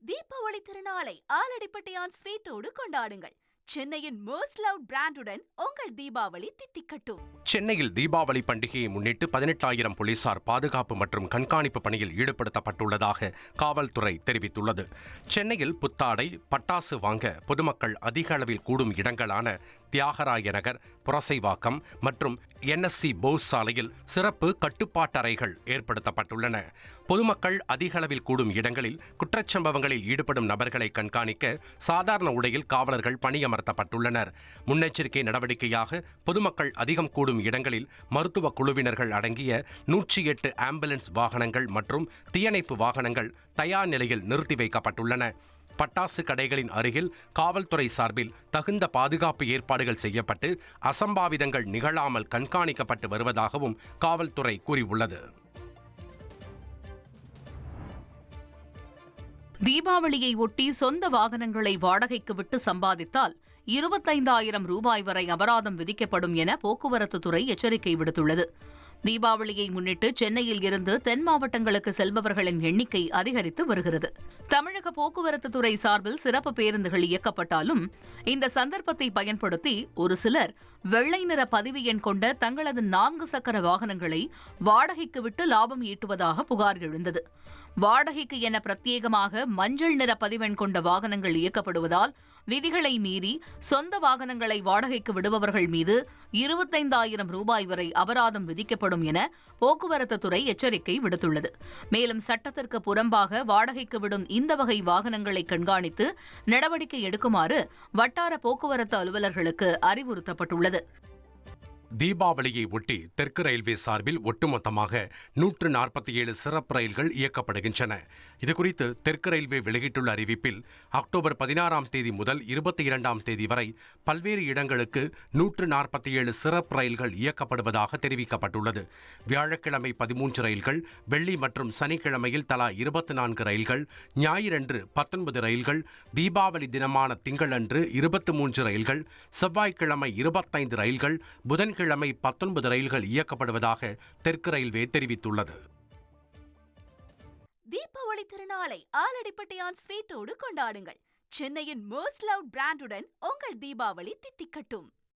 தீபாவளி திருநாளை ஆலடிப்பட்டியான் ஸ்வீட்டோடு கொண்டாடுங்கள். சென்னையின் மோஸ்ட் லவ்ட் பிராண்டுடன் உங்கள் தீபாவளி தித்திக்கட்டும். சென்னையில் தீபாவளி பண்டிகையை முன்னிட்டு 18,000 போலீசார் பாதுகாப்பு மற்றும் கண்காணிப்பு பணியில் ஈடுபடுத்தப்பட்டுள்ளதாக காவல்துறை தெரிவித்துள்ளது. சென்னையில் புத்தாடை, பட்டாசு வாங்க பொதுமக்கள் அதிக அளவில் கூடும் இடங்களான தியாகராய நகர், புரசைவாக்கம் மற்றும் NSC போஸ் சாலையில் சிறப்பு கட்டுப்பாட்டறைகள் ஏற்படுத்தப்பட்டுள்ளன. பொதுமக்கள் அதிக அளவில் கூடும் இடங்களில் குற்றச்சம்பவங்களில் ஈடுபடும் நபர்களை கண்காணிக்க சாதாரண உடையில் காவலர்கள் பணியமர்த்தப்பட்டுள்ளனர். முன்னெச்சரிக்கை நடவடிக்கையாக பொதுமக்கள் அதிகம் கூடும் இடங்களில் மருத்துவ குழுவினர்கள் அடங்கிய 108 ஆம்புலன்ஸ் வாகனங்கள் மற்றும் தீயணைப்பு வாகனங்கள் தயார் நிலையில் நிறுத்தி வைக்கப்பட்டுள்ளன. பட்டாசு கடைகளின் அருகில் காவல்துறை சார்பில் தகுந்த பாதுகாப்பு ஏற்பாடுகள் செய்யப்பட்டு அசம்பாவிதங்கள் நிகழாமல் கண்காணிக்கப்பட்டு வருவதாகவும் காவல்துறை கூறியுள்ளது. தீபாவளியை ஒட்டி சொந்த வாகனங்களை வாடகைக்கு விட்டு சம்பாதித்தால் 25,000 ரூபாய் வரை அபராதம் விதிக்கப்படும் என போக்குவரத்துத்துறை எச்சரிக்கை விடுத்துள்ளது. தீபாவளியை முன்னிட்டு சென்னையில் இருந்து தென் மாவட்டங்களுக்கு செல்பவர்களின் எண்ணிக்கை அதிகரித்து வருகிறது. தமிழக போக்குவரத்துத்துறை சார்பில் சிறப்பு பேருந்துகள் இயக்கப்பட்டாலும் இந்த சந்தர்ப்பத்தை பயன்படுத்தி ஒரு சிலர் வெள்ளை நிற பதிவு எண் கொண்ட தங்களது 4 சக்கர வாகனங்களை வாடகைக்கு விட்டு லாபம் ஈட்டுவதாக புகார் எழுந்தது. வாடகைக்கு என பிரத்யேகமாக மஞ்சள் நிற பதிவெண் கொண்ட வாகனங்கள் இயக்கப்படுவதால் விதிகளை மீறி சொந்த வாகனங்களை வாடகைக்கு விடுபவர்கள் மீது 25,000 ரூபாய் வரை அபராதம் விதிக்கப்படும் என போக்குவரத்துத்துறை எச்சரிக்கை விடுத்துள்ளது. மேலும் சட்டத்திற்கு புறம்பாக வாடகைக்கு விடும் இந்த வகை வாகனங்களை கண்காணித்து நடவடிக்கை எடுக்குமாறு வட்டார போக்குவரத்து அலுவலர்களுக்கு அறிவுறுத்தப்பட்டுள்ளது. தீபாவளியை ஒட்டி தெற்கு ரயில்வே சார்பில் ஒட்டுமொத்தமாக 147 சிறப்பு ரயில்கள் இயக்கப்படுகின்றன. இதுகுறித்து தெற்கு ரயில்வே வெளியிட்டுள்ள அறிவிப்பில் அக்டோபர் 16ஆம் தேதி முதல் 22ஆம் தேதி வரை பல்வேறு இடங்களுக்கு 147 சிறப்பு ரயில்கள் இயக்கப்படுவதாக தெரிவிக்கப்பட்டுள்ளது. வியாழக்கிழமை 13 ரயில்கள், வெள்ளி மற்றும் சனிக்கிழமையில் தலா 24 ரயில்கள், ஞாயிறன்று 19 ரயில்கள், தீபாவளி தினமான திங்களன்று 23 ரயில்கள், செவ்வாய்க்கிழமை 25 ரயில்கள், புதன்கிழமை 19 ரயில்கள் இயக்கப்படுவதாக தெற்கு ரயில்வே தெரிவித்துள்ளது. தீபாவளி திருநாளை ஆலடிப்பட்டியான் ஸ்வீட்டோடு கொண்டாடுங்கள். சென்னையின் மோஸ்ட் லவ்ட் பிராண்டுடன் உங்கள் தீபாவளி தித்திக்கட்டும்.